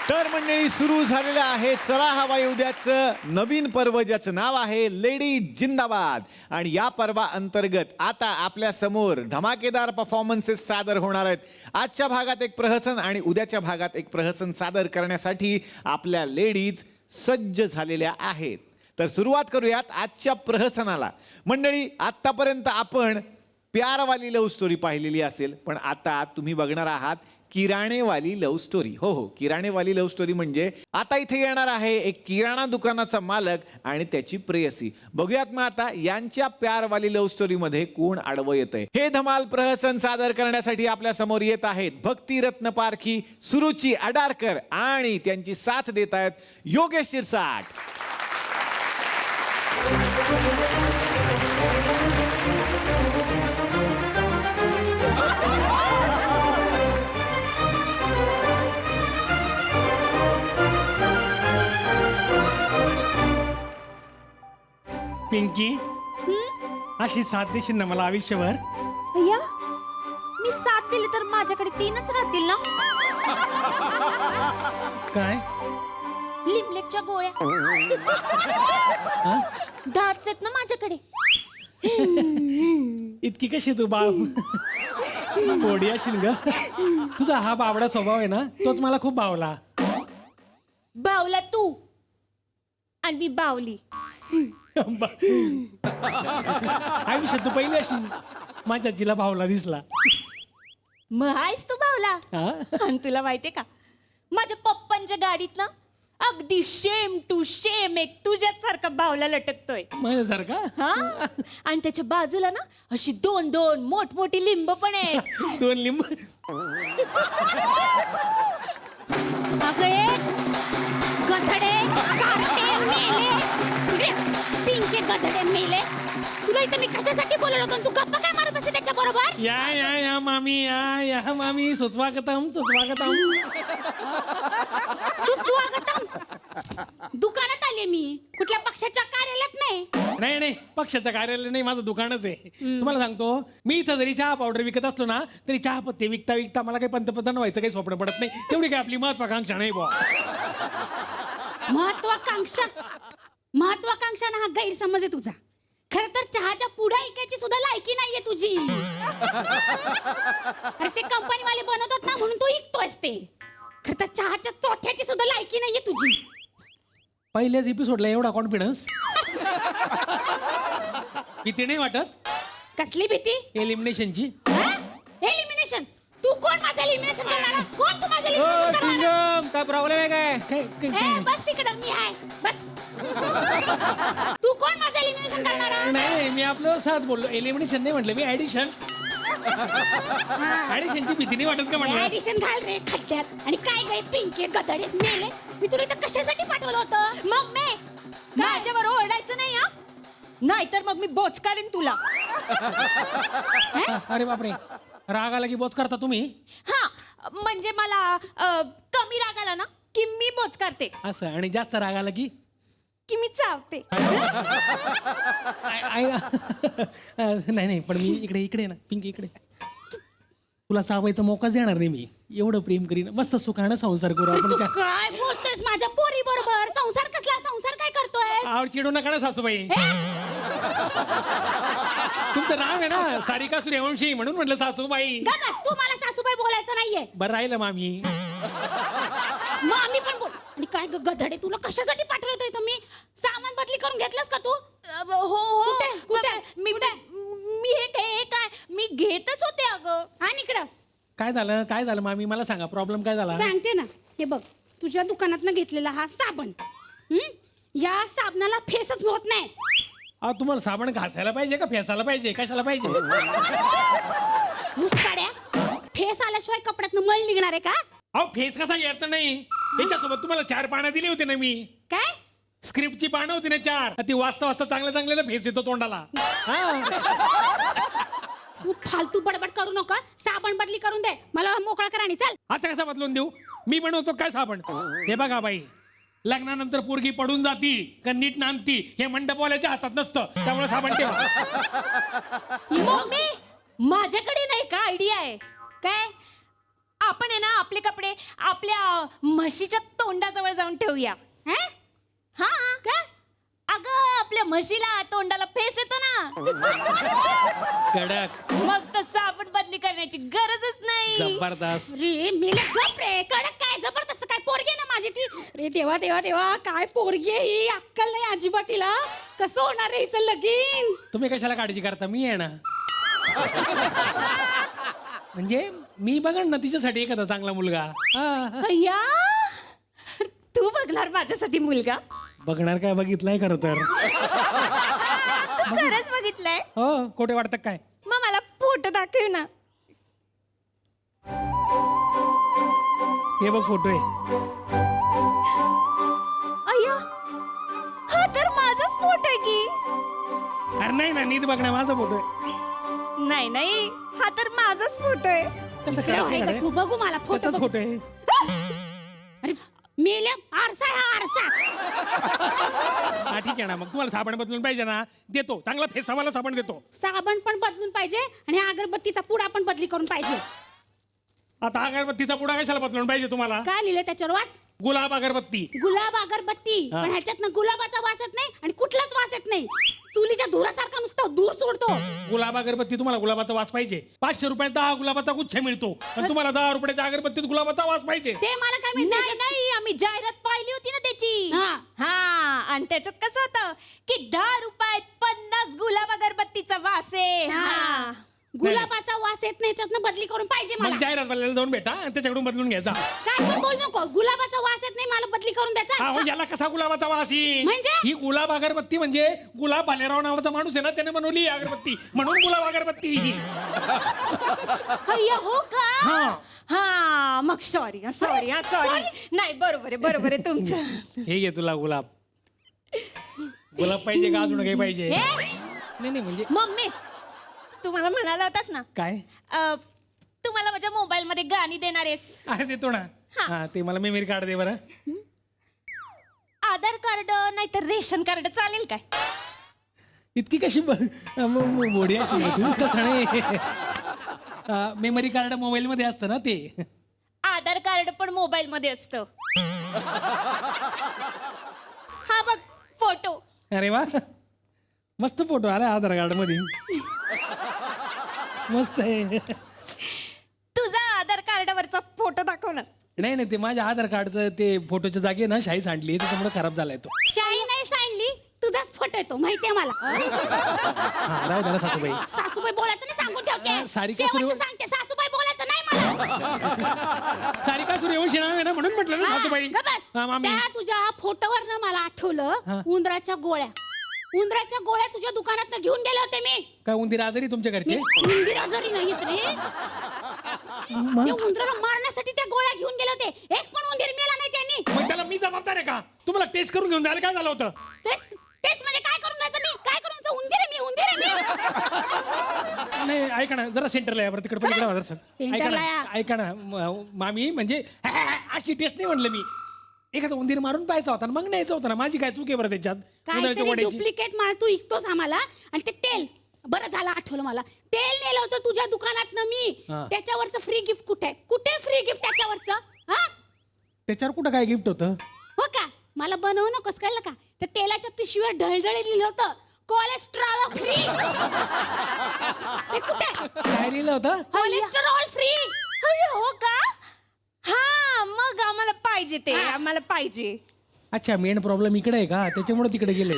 तर मंडळी, सुरू झालेलं आहे चला हवा उद्याचं नवीन पर्व, ज्याचं नाव आहे लेडीज जिंदाबाद. आणि या पर्वा अंतर्गत आता आपल्या समोर धमाकेदार परफॉर्मन्सेस सादर होणार आहेत. आजच्या भागात एक प्रहसन आणि उद्याच्या भागात एक प्रहसन सादर करण्यासाठी आपल्या लेडीज सज्ज झालेल्या आहेत. तर सुरुवात करूयात आजच्या प्रहसनाला. मंडळी, आतापर्यंत आपण प्यारवाली लव्ह स्टोरी पाहिलेली असेल, पण आता तुम्ही बघणार आहात किराणेवाली लव्ह स्टोरी. हो, किराणेवाली लव्ह स्टोरी म्हणजे आता इथे येणार आहे एक किराणा दुकानाचा मालक आणि त्याची प्रेयसी. बघूयात मग आता यांच्या प्यारवाली लव्ह स्टोरी मध्ये कोण आडवं येतंय. हे धमाल प्रहसन सादर करण्यासाठी आपल्या समोर येत आहेत भक्तिरत्न पारखी, सुरुची अडारकर आणि त्यांची साथ देत आहेत योगेश शिरसाट. पिंकी, अशी साथ देशील ना मला आयुष्यभर? अय्या, मी साथ दिली तर माझ्याकडे 3च राहतील ना. काय? लिमलेटच्या गोळ्या 10च आहेत ना माझ्याकडे. इतकी कशी तू बाळ पोडी असेल ग. तुझा हा बावडा स्वभाव आहे ना, तोच मला खूप भावला. बावला तू आणि मी बावली. आयुष्यात तू पहिली असेल माझ्या आजीला भावला दिसला. मग आहेस तू बावला. हा? आणि तुला माहितीये का, माझ्या पप्पांच्या गाडीत ना अगदी सेम टू सेम एक तुझ्याच सारखा बावला लटकतोय. माझ्यासारखा? हा, आणि त्याच्या बाजूला ना अशी 2 मोठमोठी लिंब पण आहे. 2 लिंब. अगं गधडे, कारटे, मेले, पिंके गधडे मेले. तुला इथे मी कशासाठी बोलवलं होतं? तू गप्पा काय मारत बसते त्याच्या बरोबर? या मामी या मामी सुस्वागतम सुस्वागतम. तू स्वागतम. दुकानात आले मी, कुठल्या पक्षाच्या कार्यालयात नाही. नाही पक्षाचं कार्यालय नाही, माझं दुकानच आहे. तुम्हाला सांगतो, मी इथं जरी चहा पावडर विकत असलो ना, तरी चहा पत्ते विकता विकता मला काही पंतप्रधान व्हायचं काही स्वप्न पडत नाही. तेवढी काय आपली महत्वाकांक्षा नाही बुवा. महत्वाकांक्षा ना हा गैरसमज आहे तुझा. खर तर चहाच्या पुढे ऐकायची सुद्धा लायकी नाहीये तुझी. अरे ते कंपनीवाले बनवतात ना म्हणून तू ऐकतोयस ते. खर तर चहाच्या चोथ्याची सुद्धा लायकी नाहीये तुझी. पहिल्याच एपिसोडला एवढा कॉन्फिडन्स. भीती नाही वाटत कसली भीती? एलिमिनेशनची. एलिमिनेशन? तू कोण माझं एलिमिनेशन करणार? कोण तू माझं एलिमिनेशन करणार? काय प्रॉब्लेम आहे काय? काय बस तिकडं मी आहे. बस. तू कोण माझं एलिमिनेशन करणार? नाही मी आपलं साथ बोललो. एलिमिनेशन नाही म्हटलं मी, ऍडिशन. ऍडिशनची भीती नाही वाटत का म्हटलं? ऍडिशन घाल रे खड्ड्यात. आणि काय काय पिंके गधडे मेले. मी तुला इथं कशासाठी पाठवलं होतं? मग मी माझ्यावर ओरडायचं नाही हा, नाहीतर मग मी बोचकारीन तुला. अरे बापरे, राग आला की बोच करता तुम्ही? हा म्हणजे मला कमी राग आला ना की मी बोचकारते, असं. आणि जास्त राग आला की की मी चावते. नाही पण मी इकडे ना पिंकी, इकडे तुला चावायचा मोकाच देणार नाही मी. एवढं प्रेम करीन, मस्त सुखानं संसार करू तू आपण. काय बोलतोयस माझ्या पोरी बरोबर? संसार कसला संसार? काय करतोय? आवड चिडू नका ना सासूबाई. तुमचं नाव आहे ना सारिका सूर्यवंशी, म्हणून म्हटलं सासूबाई. तू मला सासूबाई बोलायचं नाहीये. बरं राहिलं मामी. मग आम्ही पण बोल. आणि काय गधडे, तुला कशासाठी पाठवलं इथं? मी सामान बदली करून घेतलंस का तू? हो. कुठे मी हे काय मी घेतच होते अगं. आणि इकडं काय झालं मामी, मला सांगा प्रॉब्लेम काय झाला? सांगते ना. हे बघ, तुझ्या दुकानात घेतलेला हा साबण, या साबणाला फेसच होत नाही. तुम्हाला साबण घासायला पाहिजे का फेसायला पाहिजे, कशाला पाहिजे? मुसकाड्या, फेस आल्याशिवाय कपड्यात मळ निघणार आहे का? अहो फेस कसा येत नाही? याच्यासोबत तुम्हाला 4 पानं दिली होती ना मी. काय? स्क्रिप्टची पानं होती ना 4. ती वाचता चांगल्या फेस येतो तोंडाला. तू फालतू बडबड करू नका. साबण बदली करून दे, मला मोकळा करा आणि चल. असं कसा बदलून देऊ? मी बनवतो काय साबण? हे बघा बाई, लग्नानंतर पोरगी पडून जाती का नीट नांदती हे मंडपवाल्याच्या हातात नसतं. त्यामुळे साबण ठेवा. मम्मी, माझ्याकडे नाही का आयडिया आहे? काय? आपण आहे ना आपले कपडे आपल्या म्हशीच्या तोंडाजवळ जाऊन ठेवूया. हा का? अगं आपल्या म्हशीला तोंडाला फेस येतो ना. कडक. मग तर साबण बदली करण्याची गरजच नाही. जबरदस्त. रे मेले गप रे. कडक काय जबरदस्त काय? पोरगी आहे ना माझी ती. रे देवा देवा देवा, काय पोरगी आहे ही? अक्कल नाही अजिबात तिला. कसं होणार आहे हिचं लगीन? तुम्ही कशाला काळजी करता? मी आहे ना. म्हणजे मी बघा ना तिच्यासाठी एखादा चांगला मुलगा. अय्या, तू बघणार माझ्यासाठी मुलगा? बघणार काय, बघितलंय खरं तर. तू खरंच बघितलंय? हो, खोटे वाटतं काय? मग मला फोटो दाखव ना. हे बघ फोटो आहे. अय्या, हा तर माझाच फोटो आहे की. अरे नाही ना, नीट बघ ना, माझा फोटो आहे. नाही, हा तर माझाच फोटो आहे. कसं आहे का? तू बघू मला फोटो बघ. फोटो आहे. अरे मेल्या, आरसा आहे हा आरसा. हा ठीक आहे ना, मग तुम्हाला साबण बदलून पाहिजे ना, देतो. चांगला फेसावाला साबण देतो. साबण पण बदलून पाहिजे आणि अगरबत्तीचा पुडा पण बदली करून पाहिजे. आता अगरबत्तीचा पुडा कशाला बदलून पाहिजे तुम्हाला? काय लिहिलं त्याच्यावर वाच? गुलाब अगरबत्ती. गुलाब अगरबत्ती. पण ह्याच्यातनं गुलाबाचा वास येत नाही आणि कुठलाच वास येत नाही. चुलीच्या धुरासारखा नुसतं दूर सोडतो. गुलाब अगरबत्ती तुम्हाला गुलाबाचा वास पाहिजे. 500 रुपयात 10 गुलाबाचा गुच्छ मिळतो आणि तुम्हाला 10 रुपयाच्या अगरबत्तीत गुलाबाचा वास पाहिजे. ते मला काय माहिती? नाही, आम्ही जाहिरात पाहिली होती ना त्याची. हा, आणि त्याच्यात कसं होतं की 10 रुपयात 50 गुलाब अगरबत्तीचा वास आहे. गुलाबाचा वास येत नाही, याच्यातनं बदली करून पाहिजे मग मला. जाहिरात वाल्याला जाऊन भेटा आणि त्याच्याकडून बदलून घ्यायचा. काय पण बोल नको. गुलाबाचा वास येत नाही, मला बदली करून द्यायचा. हो, याला कसा गुलाबाचा वास येईल? म्हणजे? ही गुलाब अगरबत्ती म्हणजे गुलाब भालेराव नावाचा माणूस आहे ना, त्याने बनवली ही अगरबत्ती, म्हणून गुलाब अगरबत्ती. अय्या, हो का? हा, मग सॉरी. नाही, बरोबर आहे तुमचं. हे घे तुला गुलाब. गुलाब पाहिजे का अजून काही पाहिजे? हे? नाही नाही म्हणजे मम्मी तू मला म्हणाला होतास ना काय? तू मला माझ्या मोबाईल मध्ये गाणी देणार आहेस. अरे देतो ना. हा ते मला मेमरी कार्ड दे बरं. आधार कार्ड नाहीतर रेशन कार्ड चालेल काय? इतकी कशी बोडी अशी तू तसं नाही. मेमरी कार्ड मोबाईल मध्ये असतं ना ते. आधार कार्ड पण मोबाईल मध्ये असतं. हा बघ फोटो. अरे वा मस्त फोटो आला आधार कार्ड मध्ये. मस्त आहे. तुझा आधार कार्डावरचा फोटो दाखव ना. नाही नाही ते माझ्या आधार कार्डचं ते फोटोच्या जागी ना शाई सांडली त्याच्यामुळे खराब झालाय तो. शाही नाही सांडली तुझाच फोटो येतो माहितीये मला. हा राहू द्या ना सासूबाई. सासूबाई बोलायचं नाही सांगून ठेवते. सारिका शेवटचं सांगते सासूबाई बोलायचं नाही मला. सारिका सूर्यवंशी नाव आहे ना म्हणून म्हटलं ना सासूबाई. गं बस. हा, मामी. त्या तुझ्या फोटोवरनं मला आठवलं उंदराच्या गोळ्या. उंदराच्या गोळ्या तुझ्या दुकानात घेऊन गेले होते मी. काय उंदीर आजारी तुमच्या घरचे? उंदीर आजारी नाहीत रे. त्या उंदराला मारण्यासाठी त्या गोळ्या घेऊन गेले होते. एक पण उंदीर मेला नाही त्यांनी. मग त्याला मी जबाबदार आहे का? तुम्हाला टेस्ट करून घेऊन जायला काय झालं होतं? तेच म्हणजे काय करून द्यायचं मी? काय करून द्यायचं? उंदीर आहे मी. नाही ऐका ना जरा सेंटरला या बरं तिकडे पलीकडे वाजर सर. ऐका सेंटरला ना या. ऐका ना मामी म्हणजे अशी टेस्ट नाही म्हणलं मी. एखादा उंदीर मारून पाहायचा होता मग न्यायचा होता ना. माझी काय चूक आहे बरं त्याच्यात? उंदराच्या काहीतरी गोड्याची. डुप्लिकेट माल तू विकतोस आम्हाला. आणि ते तेल बरं झालं आठवलं मला. तेल नेलं होतं तुझ्या दुकानात ना मी. हा. त्याच्यावरचं फ्री गिफ्ट कुठे? कुठे फ्री गिफ्ट त्याच्यावरचं? हा त्याच्यावर कुठं काय गिफ्ट होतं? हो का? मला बनवू नकोस कळलं का? त्या तेलाच्या पिशवीवर ढळढळ लिहिलं होतं कोलेस्ट्रॉल फ्री. कुठे काय लिहिलं होतं? Cholesterol free? हो का? हा मग आम्हाला पाहिजे ते. आम्हाला पाहिजे. अच्छा मेन प्रॉब्लेम इकडे आहे का? त्याच्यामुळे तिकडे गेले.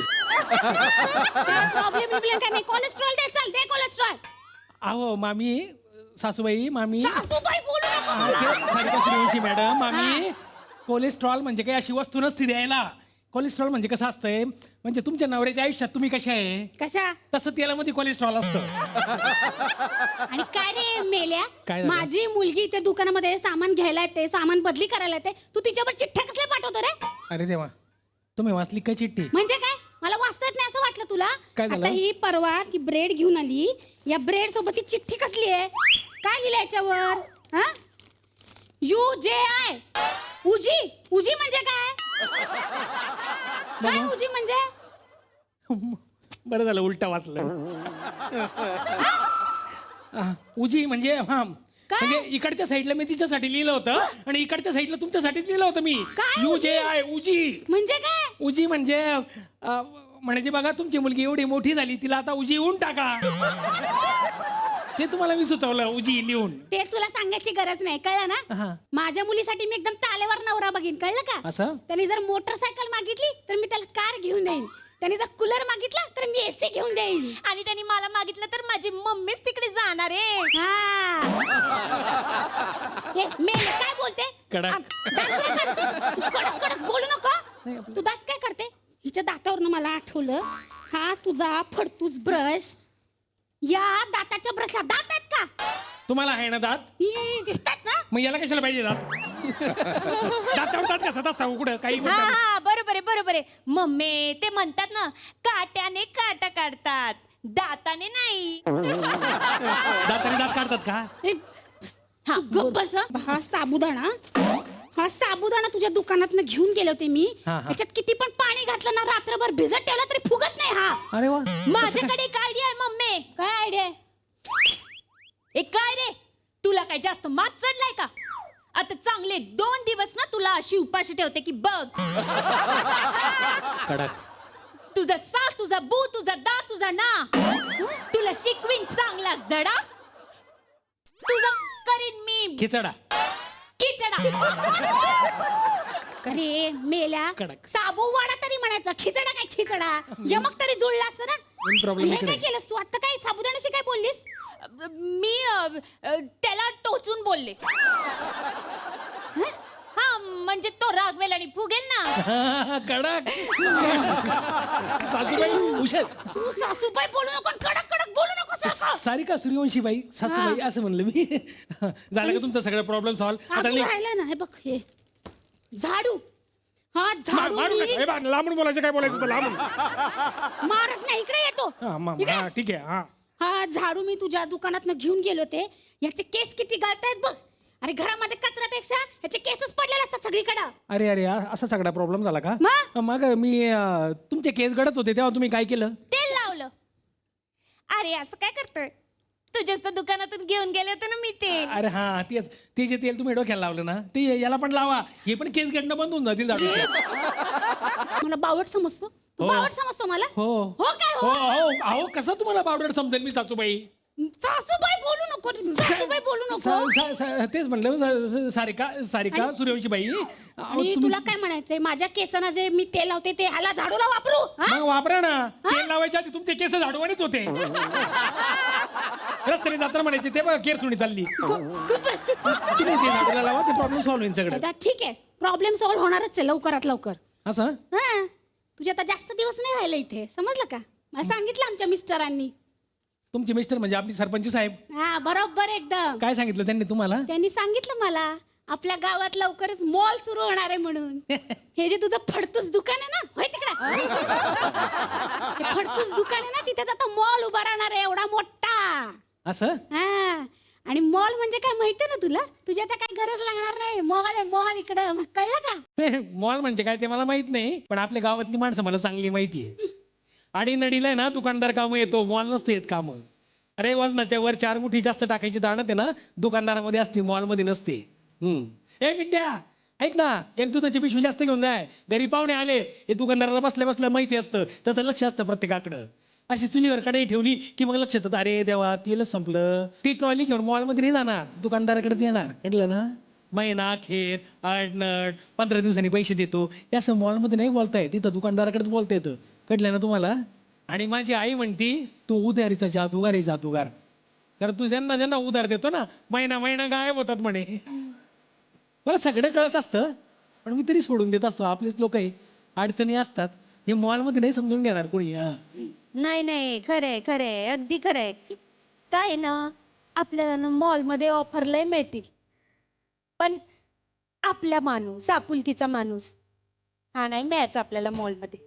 प्रॉब्लेम काय नाही. कोलेस्ट्रॉल दे. चल दे कोलेस्ट्रॉल. अहो मामी सासूबाई मामी सासूबाई बोलू हा, नको. तेच सारिका सूर्यवंशी मॅडम मामी. कोलेस्ट्रॉल म्हणजे काही अशी वस्तू नसती द्यायला. कोलेस्ट्रॉल म्हणजे कसं असतंय म्हणजे तुमच्या नवऱ्याच्या आयुष्यात तुम्ही कशा आहे कशा? तसं तेलामध्ये कोलेस्ट्रॉल असतं. आणि काय रे मेल्या? काय झालं? माझी मुलगी इथे दुकानामध्ये सामान घ्यायला येते, सामान बदली करायला येते. तू तिच्यावर चिठ्ठ्या कसल्या पाठवतो रे? अरे देवा तुम्ही वाचली का चिठ्ठी? म्हणजे काय? मला वाचता येत नाही असं वाटलं तुला? काय झालं? आता ही परवा ती ब्रेड घेऊन आली. या ब्रेड सोबत ती चिठ्ठी कसली आहे? काय लिहिलं याच्यावर? हा UJI. उजी. उजी म्हणजे काय? काय उजी म्हणजे? बरं झालं उलटा वाचलं. उजी म्हणजे हा म्हणजे इकडच्या साईडला मी तिच्यासाठी लिहिलं होतं आणि इकडच्या साईडला तुमच्यासाठीच लिहिलं होतं मी. काय UJI उजी. म्हणजे काय? उजी म्हणजे म्हणजे बघा तुमची मुलगी एवढी मोठी झाली तिला आता उजी येऊन टाका. ते तुम्हाला मी सुचवलं उजी लिहून. ते तुला सांगायची गरज नाही कळलं हा. ना? माझ्या मुलीसाठी मी एकदम तालेवर नवरा बघीन कळलं का? असं? त्याने जर मोटरसायकल मागितली तर मी त्याला कार घेऊन देईन. त्याने जर कूलर मागितला तर मी AC घेऊन देईन. आणि त्याने मला मागितलं तर माझी मम्मीच तिकडे जाणार आहे. मेले काय बोलते? कडक. कडक कडक बोलू नको. तू दात काय करते? हिच्या दातावरनं मला आठवलं हा तुझा फडतूस ब्रश. या दाताच्या ब्रशला दात आहेत का? तुम्हाला आहे ना दात? दिसतात ना? मग याला कशाला पाहिजे दात? दातावर दात कसं असता कुठं काही हा हा बरोबर आहे बरोबर आहे. मम्मी ते म्हणतात ना काट्याने काटा काढतात दाताने नाही. दाताने दात काढतात का? हा गप्प बस. हा साबुदाणा तुझ्या दुकानात घेऊन गेले होते मी. हा. त्याच्यात किती पण पाणी घातलं ना रात्रभर भिजत ठेवला तरी फुगत नाही हा. अरे वा. माझ्याकडे एक आयडिया आहे मम्मी. काय आयडिया आहे? एक काय रे तुला काय जास्त मात चढलाय का? आता चांगले 2 दिवस ना तुला अशी उपाशी ठेवते की बघ. कडक. तुझा सा तुझा बू तुझा दा तुझा ना. तुला शिकवीन चांगलाच धडा. तुझा करीन मी खिचडा. खिचडा. अरे मेल्या कडक. साबू वाडा तरी म्हणायचा. खिचडा काय खिचडा? यमक तरी जुळला असं ना. प्रॉब्लेम हे इकडे. काय केलंस तू आता? काय साबुदाण्याशी काय बोललीस? मी त्याला टोचून बोलले. हा म्हणजे तो रागवेल आणि फुगेल ना. कडक. सासूबाई हुशार. तू सासूबाई बोलू नको. कडक कडक बोलू नको. सारिका सूर्यवंशी बाई सासूबाई असं म्हणलं मी. झालं का तुमचा सगळं प्रॉब्लेम सॉल्व्ह? आता राहिला ना हे बघ हे झाडू. हा झाडू मारू मी नका. हे बघ, लांबून बोलायचं काय बोलायचं तर लांबून. मारत नाही, इकडे येतो. इकडे. हा, ठीक आहे हा. हा झाडू मी तुझ्या दुकानात घेऊन गेले होते. याचे केस किती गळतायत बघ. अरे घरामध्ये कचऱ्यापेक्षा ह्याचे केसच पडलेले असतात सगळीकडे. अरे अरे असा सगळा प्रॉब्लेम झाला का? मग? मग मी तुमचे केस गडत होते तेव्हा तुम्ही काय केलं? तेल लावलं. अरे असं काय करतोय? तुझ्याच तर दुकानातून घेऊन गेले होते ना मी ते. अरे हा तेच, ते जे तेल तुम्ही डोक्याला लावलं ना ते याला पण लावा, हे पण केस गडणं बंद होऊन जातील झाडू. मला बावट समजतो तू? हो. बावट समजतो मला? हो हो काय हो हो? हो अहो कसं तुम्हाला पावडर समजेल मी सासूबाई? सासूबाई बोलू नको, सासूबाई बोलू नको. तेच म्हणलं सारिका सारिका सूर्यवंशी बाई. आणि तुला काय म्हणायचंय? माझ्या केसांना जे मी तेल लावते ते ह्याला झाडूला वापरू? हा? मग वापरा ना. तेल लावायच्या आधी तुमचे केस झाडूवानीच होते. रस्त्याने जाताना म्हणायचे ते बघ केर सुणी चालली. खूपच. तुम्ही ते झाडूला लावा, ते प्रॉब्लेम सॉल्व्ह होईल सगळं. दादा, ठीक आहे, प्रॉब्लेम सॉल्व्ह होणारच आहे लवकरात लवकर. असं हा तुझे आता जास्त दिवस नाही राहिले इथे, समजलं का? मला सांगितलं आमच्या मिस्टरांनी. तुमचे मिस्टर म्हणजे आपली सरपंच साहेब? हा बरोबर एकदम. काय सांगितलं त्यांनी तुम्हाला? त्यांनी सांगितलं मला आपल्या गावात लवकरच मॉल सुरू होणार आहे म्हणून. हे जे तुझं फडतूस दुकान आहे ना, होय तिकडे फडतूस दुकान आहे ना, तिथे आता मॉल उभा राहणार आहे एवढा मोठा. असं? हा आणि मॉल म्हणजे काय माहितीये ना तुला? तुझ्या आता काय गरज लागणार नाही. मॉल आहे मॉल इकडं, कळलं का? मॉल म्हणजे काय ते मला माहित नाही, पण आपल्या गावातली माणसं मला चांगली माहिती आहे. आणि नडीला ना दुकानदार काम येतो, मॉल नसते येत काम. अरे वजनाच्या वर 4 मुठी जास्त टाकायची दाणत आहे ना, दुकानदारामध्ये असते, मॉलमध्ये नसते. ए विद्या ऐक ना, एक दुधाची पिशवी जास्त घेऊन जाय, घरी पाहुणे आले, हे दुकानदाराला बसल्या बसल्या माहिती असतं, त्याचं लक्ष असतं प्रत्येकाकडं. अशी चुलीवर कढई ठेवली की मग लक्ष येतं, अरे देवा तेलच संपलं. ती ट्रॉली घेऊन मॉलमध्ये नाही जाणार, दुकानदाराकडेच येणार. कळलं ना? महिना अखेर 8 15 दिवसांनी पैसे देतो, हे असं मॉलमध्ये नाही बोलता येत, तिथं दुकानदाराकडेच बोलता येतं. कळलं ना तुम्हाला? आणि माझी आई म्हणती तू उधारीचा जादूगार आहे, जादूगार. कारण तू ज्यांना ज्यांना उधार देतो ना, महिना महिना गायब होतात म्हणे. मला सगळं कळत असतं, पण मी तरी सोडून देत असतो. आपलेच लोक आहे, अडचणी असतात, हे मॉलमध्ये नाही समजून घेणार कोणी. नाही नाही, खरंय खरंय, अगदी खरंय. काय ना आपल्याला मॉलमध्ये ऑफर लय मिळतील, पण आपला माणूस, आपुलकीचा माणूस हा नाही मिळायचा आपल्याला मॉलमध्ये.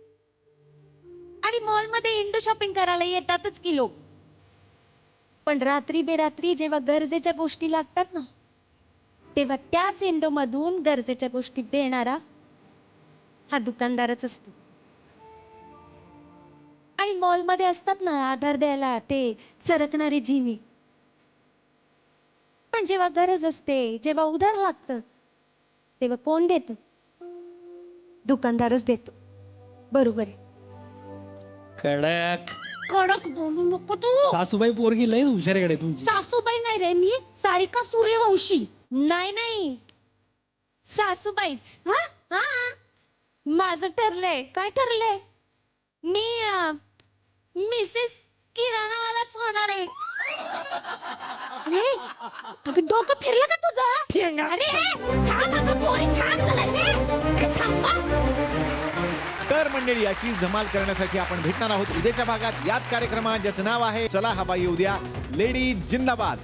आणि मॉलमध्ये इंडो शॉपिंग करायला येतातच की लोक, पण रात्री बेरात्री जेव्हा गरजेच्या गोष्टी लागतात ना, तेव्हा त्याच इंडो मधून गरजेच्या गोष्टी देणारा हा दुकानदारच असतो. आणि मॉलमध्ये असतात ना आधार द्यायला ते सरकणारी जिनी, पण जेव्हा गरज असते, जेव्हा उधार लागतं, तेव्हा कोण देतं? दुकानदारच देतो. बरोबर आहे. कडक कडक बोलू नको तू. सासूबाई पोरगी लय हुशारीकडे तुमची. सासूबाई नाही रे मी, सारिका सूर्यवंशी. नाही नाही, सासूबाईच. हा हा, माझं ठरलंय. काय ठरलंय? मी मिसेस किराणावालाच होणार आहे. अरे डोकं फिरलं का तुझं? अरे थांब अगं पोरी, थांब जरा रे. अरे थांब बा. तर मंडळी, अशी धमाल करण्यासाठी आपण भेटणार आहोत उद्याच्या भागात याच कार्यक्रमात, ज्याचं नाव आहे चला हवा येऊ द्या, लेडीज जिंदाबाद.